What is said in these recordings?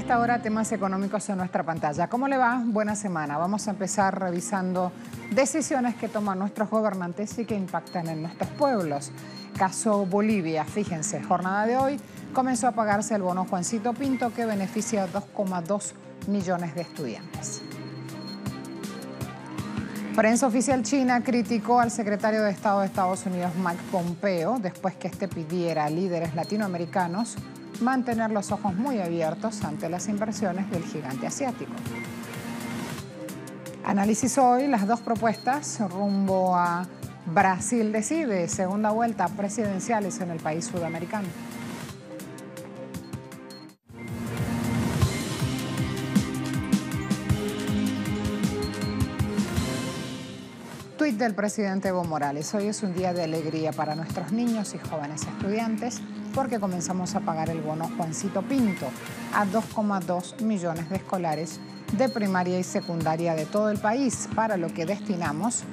esta hora temas económicos en nuestra pantalla. ¿Cómo le va? Buena semana. Vamos a empezar revisando decisiones que toman nuestros gobernantes y que impactan en nuestros pueblos. Caso Bolivia, fíjense, jornada de hoy comenzó a pagarse el bono Juancito Pinto que beneficia a 2,2 millones de estudiantes. Prensa oficial china criticó al secretario de Estado de Estados Unidos, Mike Pompeo, después que este pidiera a líderes latinoamericanos mantener los ojos muy abiertos ante las inversiones del gigante asiático. Análisis hoy, las dos propuestas rumbo a Brasil decide, segunda vuelta presidenciales en el país sudamericano. Tuit del presidente Evo Morales. Hoy es un día de alegría para nuestros niños y jóvenes estudiantes porque comenzamos a pagar el bono Juancito Pinto a 2,2 millones de escolares de primaria y secundaria de todo el país, para lo que destinamos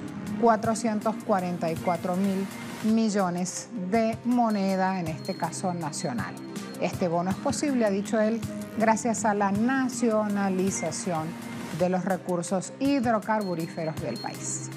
444.000 millones de moneda, en este caso nacional. Este bono es posible, ha dicho él, gracias a la nacionalización de los recursos hidrocarburíferos del país.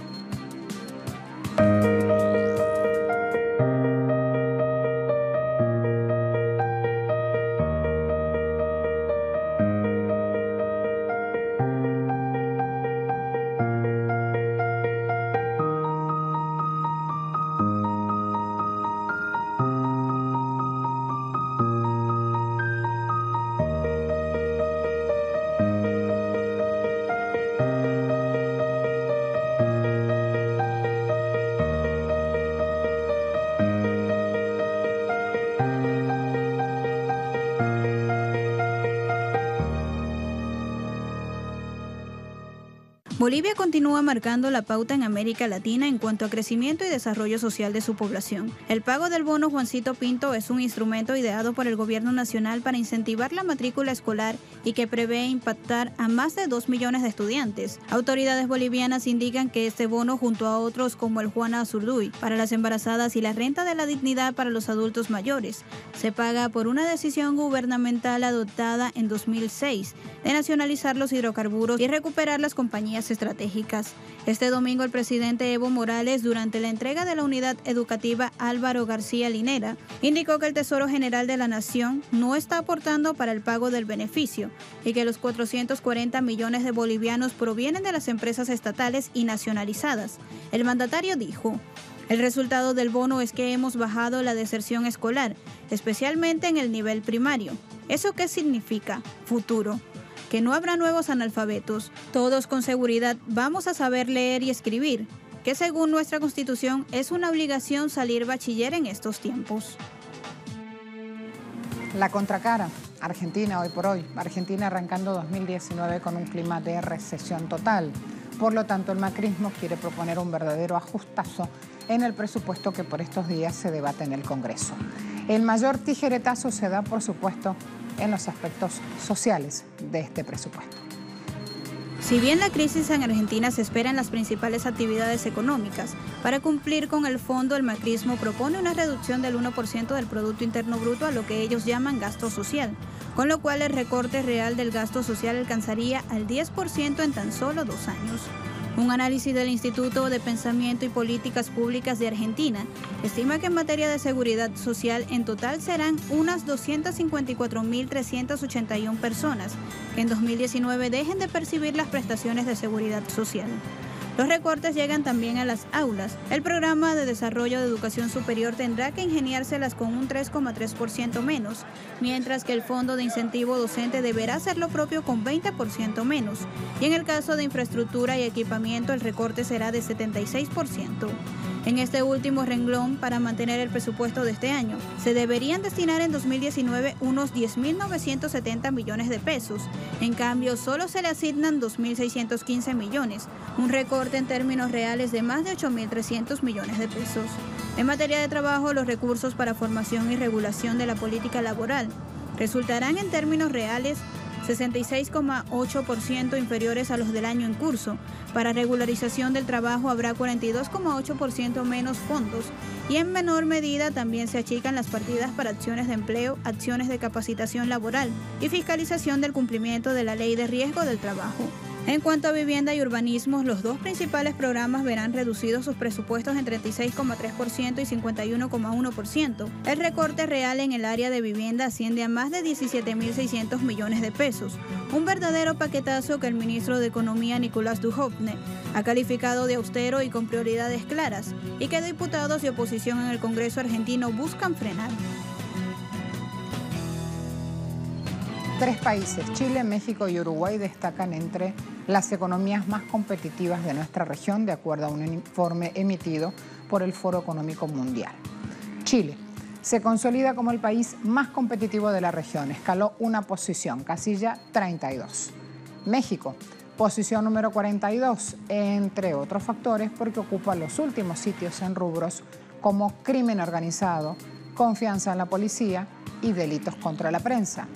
Bolivia continúa marcando la pauta en América Latina en cuanto a crecimiento y desarrollo social de su población. El pago del bono Juancito Pinto es un instrumento ideado por el gobierno nacional para incentivar la matrícula escolar y que prevé impactar a más de 2 millones de estudiantes. Autoridades bolivianas indican que este bono, junto a otros como el Juana Azurduy para las embarazadas y la renta de la dignidad para los adultos mayores, se paga por una decisión gubernamental adoptada en 2006 de nacionalizar los hidrocarburos y recuperar las compañías estratégicas. Este domingo el presidente Evo Morales, durante la entrega de la unidad educativa Álvaro García Linera, indicó que el Tesoro General de la Nación no está aportando para el pago del beneficio y que los 440 millones de bolivianos provienen de las empresas estatales y nacionalizadas. El mandatario dijo: el resultado del bono es que hemos bajado la deserción escolar, especialmente en el nivel primario. ¿Eso qué significa? Futuro. Que no habrá nuevos analfabetos. Todos con seguridad vamos a saber leer y escribir, que según nuestra Constitución es una obligación salir bachiller en estos tiempos. La contracara, Argentina hoy por hoy. Argentina arrancando 2019 con un clima de recesión total. Por lo tanto, el macrismo quiere proponer un verdadero ajustazo en el presupuesto que por estos días se debate en el Congreso. El mayor tijeretazo se da, por supuesto, en los aspectos sociales de este presupuesto. Si bien la crisis en Argentina se espera en las principales actividades económicas, para cumplir con el fondo el macrismo propone una reducción del 1% del Producto Interno Bruto a lo que ellos llaman gasto social, con lo cual el recorte real del gasto social alcanzaría al 10% en tan solo 2 años. Un análisis del Instituto de Pensamiento y Políticas Públicas de Argentina estima que en materia de seguridad social en total serán unas 254.381 personas que en 2019 dejen de percibir las prestaciones de seguridad social. Los recortes llegan también a las aulas. El programa de desarrollo de educación superior tendrá que ingeniárselas con un 3,3% menos, mientras que el fondo de incentivo docente deberá hacer lo propio con 20% menos. Y en el caso de infraestructura y equipamiento, el recorte será de 76%. En este último renglón, para mantener el presupuesto de este año, se deberían destinar en 2019 unos 10.970 millones de pesos. En cambio, solo se le asignan 2.615 millones, un recorte en términos reales de más de 8.300 millones de pesos. En materia de trabajo, los recursos para formación y regulación de la política laboral resultarán en términos reales 66,8% inferiores a los del año en curso. Para regularización del trabajo habrá 42,8% menos fondos y en menor medida también se achican las partidas para acciones de empleo, acciones de capacitación laboral y fiscalización del cumplimiento de la Ley de Riesgo del Trabajo. En cuanto a vivienda y urbanismo, los dos principales programas verán reducidos sus presupuestos en 36,3% y 51,1%. El recorte real en el área de vivienda asciende a más de 17.600 millones de pesos, un verdadero paquetazo que el ministro de Economía, Nicolás Duhovne, ha calificado de austero y con prioridades claras, y que diputados de oposición en el Congreso argentino buscan frenar. 3 países, Chile, México y Uruguay, destacan entre las economías más competitivas de nuestra región, de acuerdo a un informe emitido por el Foro Económico Mundial. Chile se consolida como el país más competitivo de la región, escaló una posición, casilla 32. México, posición número 42, entre otros factores porque ocupa los últimos sitios en rubros como crimen organizado, confianza en la policía y delitos contra la prensa.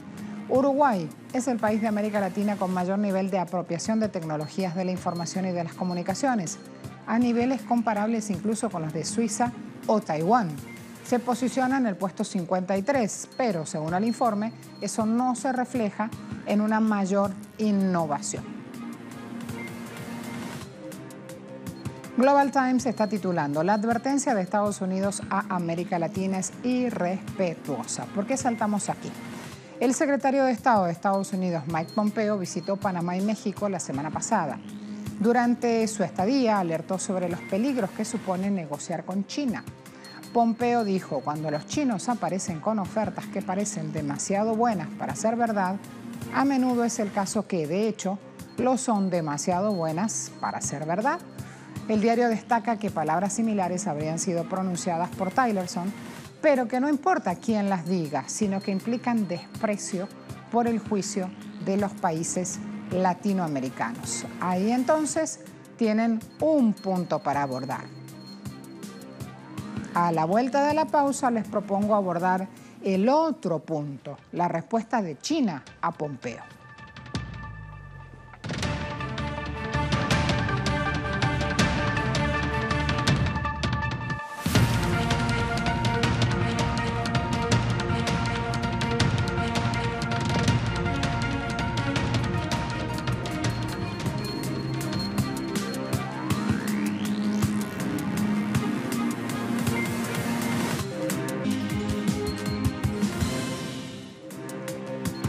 Uruguay es el país de América Latina con mayor nivel de apropiación de tecnologías de la información y de las comunicaciones, a niveles comparables incluso con los de Suiza o Taiwán. Se posiciona en el puesto 53, pero según el informe, eso no se refleja en una mayor innovación. Global Times está titulando: la advertencia de Estados Unidos a América Latina es irrespetuosa. ¿Por qué saltamos aquí? El secretario de Estado de Estados Unidos, Mike Pompeo, visitó Panamá y México la semana pasada. Durante su estadía, alertó sobre los peligros que supone negociar con China. Pompeo dijo: cuando los chinos aparecen con ofertas que parecen demasiado buenas para ser verdad, a menudo es el caso que, de hecho, lo son demasiado buenas para ser verdad. El diario destaca que palabras similares habrían sido pronunciadas por Tillerson, pero que no importa quién las diga, sino que implican desprecio por el juicio de los países latinoamericanos. Ahí entonces tienen un punto para abordar. A la vuelta de la pausa les propongo abordar el otro punto, la respuesta de China a Pompeo.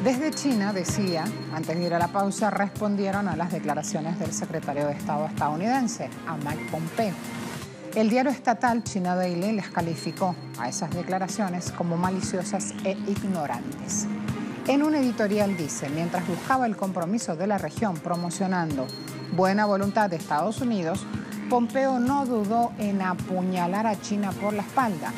Desde China, decía, antes de ir a la pausa, respondieron a las declaraciones del secretario de Estado estadounidense, a Mike Pompeo. El diario estatal China Daily les calificó a esas declaraciones como maliciosas e ignorantes. En un editorial dice: mientras buscaba el compromiso de la región promocionando buena voluntad de Estados Unidos, Pompeo no dudó en apuñalar a China por la espalda,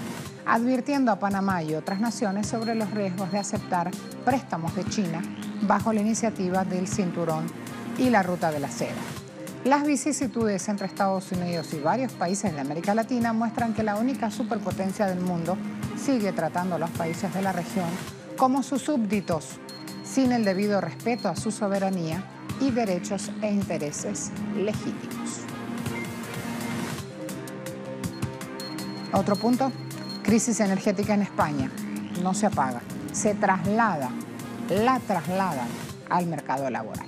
advirtiendo a Panamá y otras naciones sobre los riesgos de aceptar préstamos de China bajo la iniciativa del Cinturón y la Ruta de la Seda. Las vicisitudes entre Estados Unidos y varios países de América Latina muestran que la única superpotencia del mundo sigue tratando a los países de la región como sus súbditos, sin el debido respeto a su soberanía y derechos e intereses legítimos. Otro punto: crisis energética en España. No se apaga, se traslada, la trasladan al mercado laboral.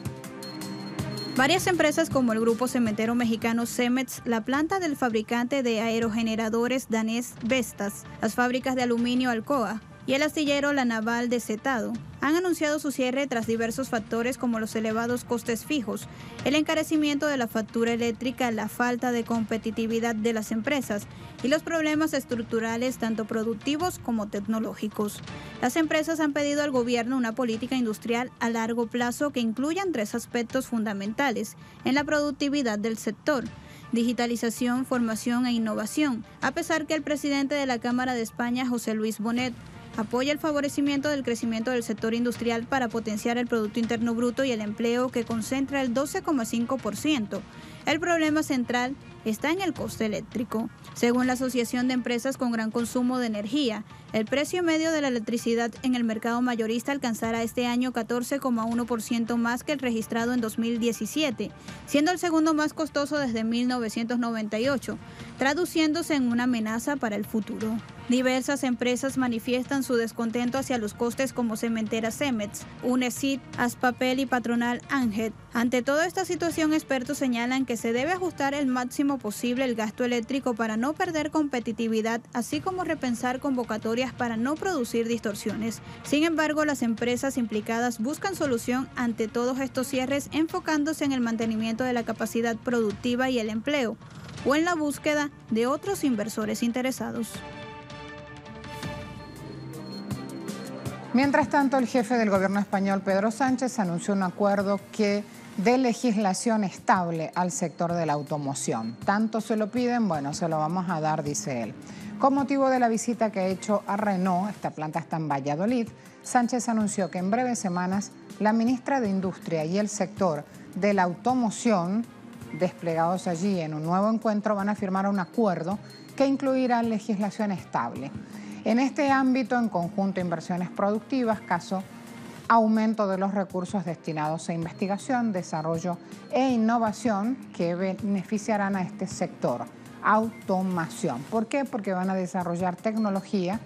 Varias empresas como el grupo cementero mexicano Cemex, la planta del fabricante de aerogeneradores danés Vestas, las fábricas de aluminio Alcoa y el astillero La Naval de Cetado han anunciado su cierre tras diversos factores como los elevados costes fijos, el encarecimiento de la factura eléctrica, la falta de competitividad de las empresas y los problemas estructurales tanto productivos como tecnológicos. Las empresas han pedido al gobierno una política industrial a largo plazo que incluyan 3 aspectos fundamentales en la productividad del sector: digitalización, formación e innovación, a pesar que el presidente de la Cámara de España, José Luis Bonet, apoya el favorecimiento del crecimiento del sector industrial para potenciar el Producto Interno Bruto y el empleo, que concentra el 12,5%. El problema central está en el coste eléctrico. Según la Asociación de Empresas con Gran Consumo de Energía, el precio medio de la electricidad en el mercado mayorista alcanzará este año 14,1% más que el registrado en 2017, siendo el segundo más costoso desde 1998, traduciéndose en una amenaza para el futuro. Diversas empresas manifiestan su descontento hacia los costes, como Cementera Cemex, UNESID, Aspapel y Patronal Ángel. Ante toda esta situación, expertos señalan que se debe ajustar el máximo posible el gasto eléctrico para no perder competitividad, así como repensar convocatorias para no producir distorsiones. Sin embargo, las empresas implicadas buscan solución ante todos estos cierres, enfocándose en el mantenimiento de la capacidad productiva y el empleo, o en la búsqueda de otros inversores interesados. Mientras tanto, el jefe del gobierno español, Pedro Sánchez, anunció un acuerdo que dé legislación estable al sector de la automoción. Tanto se lo piden, bueno, se lo vamos a dar, dice él. Con motivo de la visita que ha hecho a Renault, esta planta está en Valladolid, Sánchez anunció que en breves semanas la ministra de Industria y el sector de la automoción, desplegados allí en un nuevo encuentro, van a firmar un acuerdo que incluirá legislación estable. En este ámbito, en conjunto, inversiones productivas, caso aumento de los recursos destinados a investigación, desarrollo e innovación que beneficiarán a este sector. Automación. ¿Por qué? Porque van a desarrollar tecnología,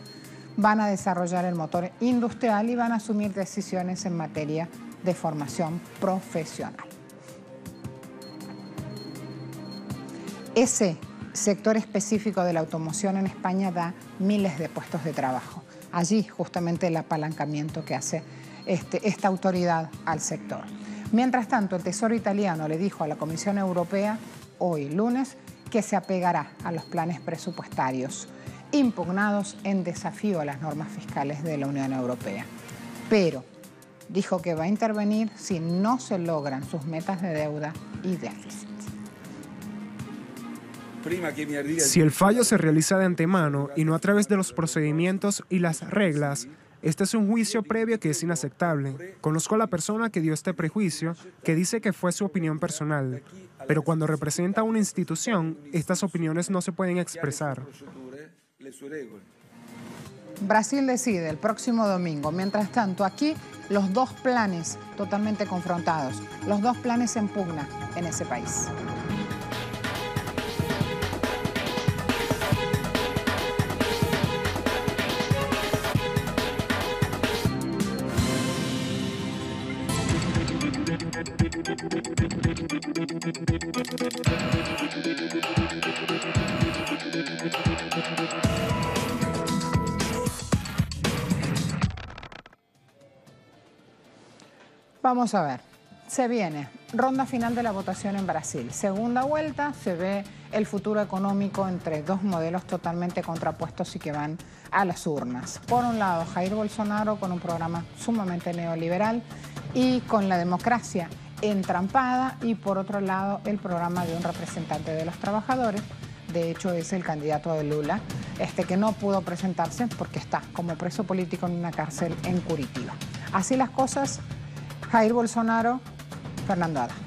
van a desarrollar el motor industrial y van a asumir decisiones en materia de formación profesional. Ese sector específico de la automoción en España da miles de puestos de trabajo. Allí justamente el apalancamiento que hace esta autoridad al sector. Mientras tanto, el Tesoro italiano le dijo a la Comisión Europea hoy lunes que se apegará a los planes presupuestarios impugnados en desafío a las normas fiscales de la Unión Europea. Pero dijo que va a intervenir si no se logran sus metas de deuda y déficit. Si el fallo se realiza de antemano y no a través de los procedimientos y las reglas, este es un juicio previo que es inaceptable. Conozco a la persona que dio este prejuicio, que dice que fue su opinión personal, pero cuando representa una institución, estas opiniones no se pueden expresar. Brasil decide el próximo domingo. Mientras tanto, aquí los dos planes totalmente confrontados, los dos planes en pugna en ese país. Vamos a ver, se viene ronda final de la votación en Brasil. Segunda vuelta, se ve el futuro económico entre dos modelos totalmente contrapuestos y que van a las urnas. Por un lado, Jair Bolsonaro con un programa sumamente neoliberal y con la democracia entrampada, y por otro lado el programa de un representante de los trabajadores. De hecho, es el candidato de Lula, que no pudo presentarse porque está como preso político en una cárcel en Curitiba. Así las cosas. Jair Bolsonaro, Fernando Haddad.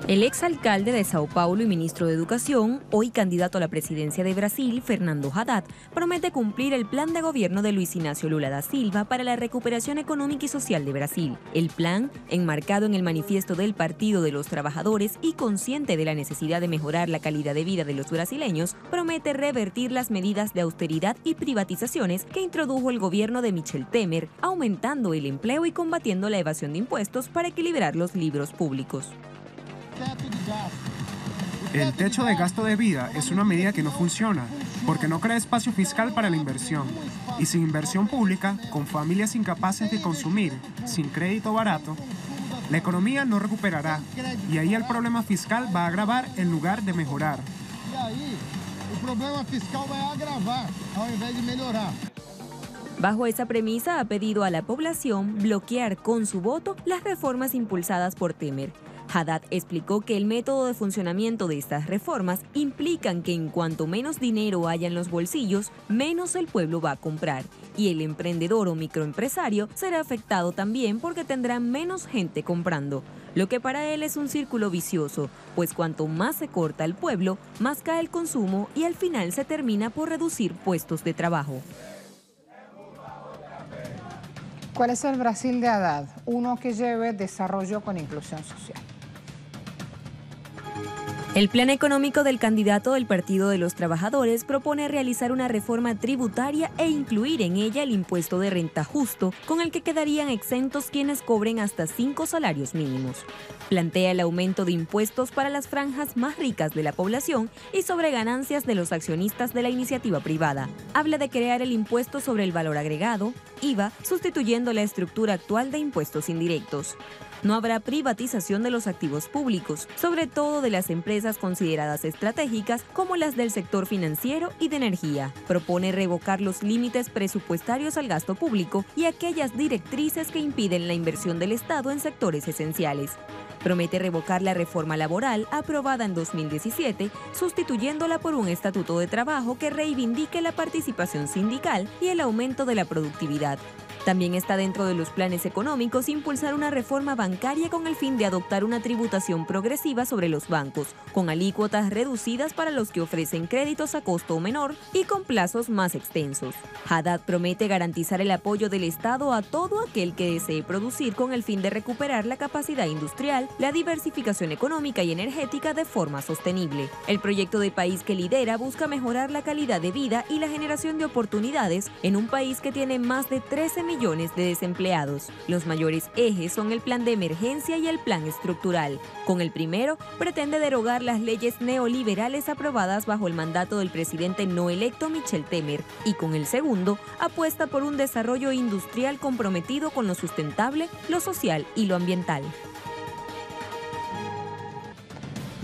El exalcalde de Sao Paulo y ministro de Educación, hoy candidato a la presidencia de Brasil, Fernando Haddad, promete cumplir el plan de gobierno de Luis Inácio Lula da Silva para la recuperación económica y social de Brasil. El plan, enmarcado en el manifiesto del Partido de los Trabajadores y consciente de la necesidad de mejorar la calidad de vida de los brasileños, promete revertir las medidas de austeridad y privatizaciones que introdujo el gobierno de Michel Temer, aumentando el empleo y combatiendo la evasión de impuestos para equilibrar los libros públicos. El techo de gasto de vida es una medida que no funciona, porque no crea espacio fiscal para la inversión. Y sin inversión pública, con familias incapaces de consumir, sin crédito barato, la economía no recuperará. Y ahí el problema fiscal va a agravar en lugar de mejorar. Y ahí el problema fiscal va a agravar al invés de mejorar. Bajo esa premisa, ha pedido a la población bloquear con su voto las reformas impulsadas por Temer. Haddad explicó que el método de funcionamiento de estas reformas implican que en cuanto menos dinero haya en los bolsillos, menos el pueblo va a comprar. Y el emprendedor o microempresario será afectado también porque tendrá menos gente comprando. Lo que para él es un círculo vicioso, pues cuanto más se corta el pueblo, más cae el consumo y al final se termina por reducir puestos de trabajo. ¿Cuál es el Brasil de Haddad? Uno que lleve desarrollo con inclusión social. El plan económico del candidato del Partido de los Trabajadores propone realizar una reforma tributaria e incluir en ella el impuesto de renta justo, con el que quedarían exentos quienes cobren hasta 5 salarios mínimos. Plantea el aumento de impuestos para las franjas más ricas de la población y sobre ganancias de los accionistas de la iniciativa privada. Habla de crear el impuesto sobre el valor agregado, IVA, sustituyendo la estructura actual de impuestos indirectos. No habrá privatización de los activos públicos, sobre todo de las empresas consideradas estratégicas como las del sector financiero y de energía. Propone revocar los límites presupuestarios al gasto público y aquellas directrices que impiden la inversión del Estado en sectores esenciales. Promete revocar la reforma laboral aprobada en 2017, sustituyéndola por un estatuto de trabajo que reivindique la participación sindical y el aumento de la productividad. También está dentro de los planes económicos impulsar una reforma bancaria con el fin de adoptar una tributación progresiva sobre los bancos, con alícuotas reducidas para los que ofrecen créditos a costo menor y con plazos más extensos. Haddad promete garantizar el apoyo del Estado a todo aquel que desee producir con el fin de recuperar la capacidad industrial, la diversificación económica y energética de forma sostenible. El proyecto de país que lidera busca mejorar la calidad de vida y la generación de oportunidades en un país que tiene más de 13 millones de desempleados. Los mayores ejes son el plan de emergencia y el plan estructural. Con el primero, pretende derogar las leyes neoliberales aprobadas bajo el mandato del presidente no electo Michel Temer, y con el segundo, apuesta por un desarrollo industrial comprometido con lo sustentable, lo social y lo ambiental.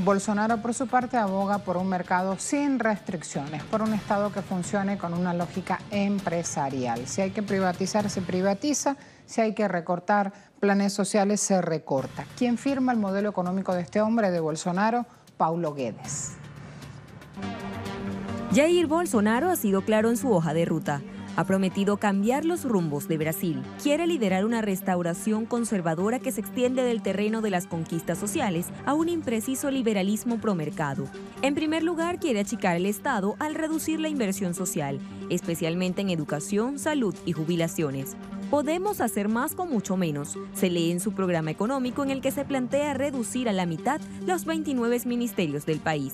Bolsonaro, por su parte, aboga por un mercado sin restricciones, por un Estado que funcione con una lógica empresarial. Si hay que privatizar, se privatiza. Si hay que recortar planes sociales, se recorta. ¿Quién firma el modelo económico de este hombre, de Bolsonaro? Paulo Guedes. Jair Bolsonaro ha sido claro en su hoja de ruta. Ha prometido cambiar los rumbos de Brasil. Quiere liderar una restauración conservadora que se extiende del terreno de las conquistas sociales a un impreciso liberalismo promercado. En primer lugar, quiere achicar el Estado al reducir la inversión social, especialmente en educación, salud y jubilaciones. Podemos hacer más con mucho menos, se lee en su programa económico, en el que se plantea reducir a la mitad los 29 ministerios del país.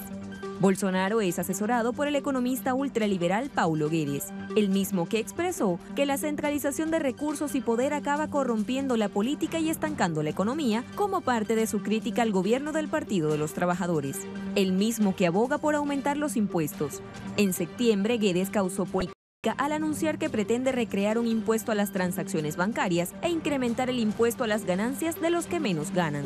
Bolsonaro es asesorado por el economista ultraliberal Paulo Guedes, el mismo que expresó que la centralización de recursos y poder acaba corrompiendo la política y estancando la economía, como parte de su crítica al gobierno del Partido de los Trabajadores. El mismo que aboga por aumentar los impuestos. En septiembre, Guedes causó polémica al anunciar que pretende recrear un impuesto a las transacciones bancarias e incrementar el impuesto a las ganancias de los que menos ganan.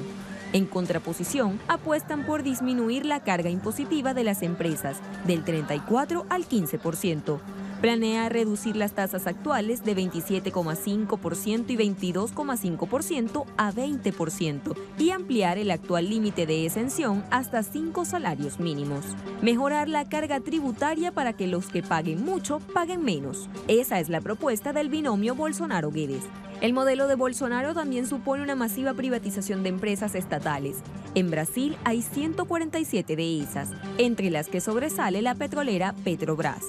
En contraposición, apuestan por disminuir la carga impositiva de las empresas del 34 al 15%. Planea reducir las tasas actuales de 27,5% y 22,5% a 20% y ampliar el actual límite de exención hasta 5 salarios mínimos. Mejorar la carga tributaria para que los que paguen mucho paguen menos. Esa es la propuesta del binomio Bolsonaro-Guedes. El modelo de Bolsonaro también supone una masiva privatización de empresas estatales. En Brasil hay 147 de esas, entre las que sobresale la petrolera Petrobras.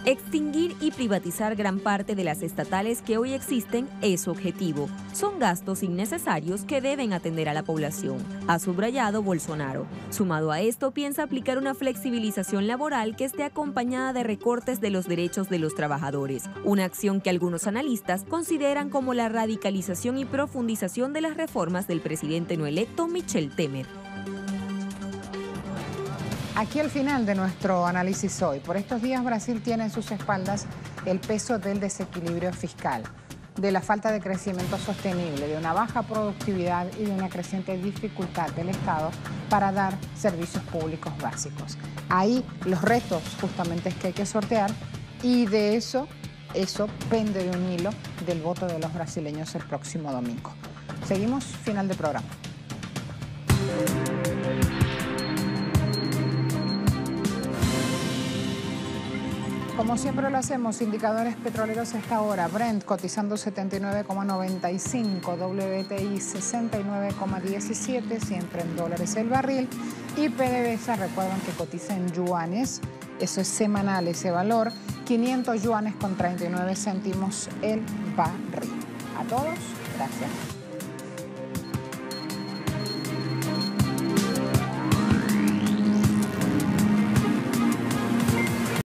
Extinguir y privatizar gran parte de las estatales que hoy existen es su objetivo. Son gastos innecesarios que deben atender a la población, ha subrayado Bolsonaro. Sumado a esto, piensa aplicar una flexibilización laboral que esté acompañada de recortes de los derechos de los trabajadores, una acción que algunos analistas consideran como la radicalización y profundización de las reformas del presidente no electo Michel Temer. Aquí el final de nuestro análisis hoy. Por estos días Brasil tiene en sus espaldas el peso del desequilibrio fiscal, de la falta de crecimiento sostenible, de una baja productividad y de una creciente dificultad del Estado para dar servicios públicos básicos. Ahí los retos justamente es que hay que sortear, y de eso pende de un hilo del voto de los brasileños el próximo domingo. Seguimos, final de programa. Como siempre lo hacemos, indicadores petroleros a esta hora. Brent cotizando 79,95, WTI 69,17, siempre en dólares el barril. Y PDVSA, recuerden que cotiza en yuanes, eso es semanal ese valor, 500 yuanes con 39 céntimos el barril. A todos, gracias.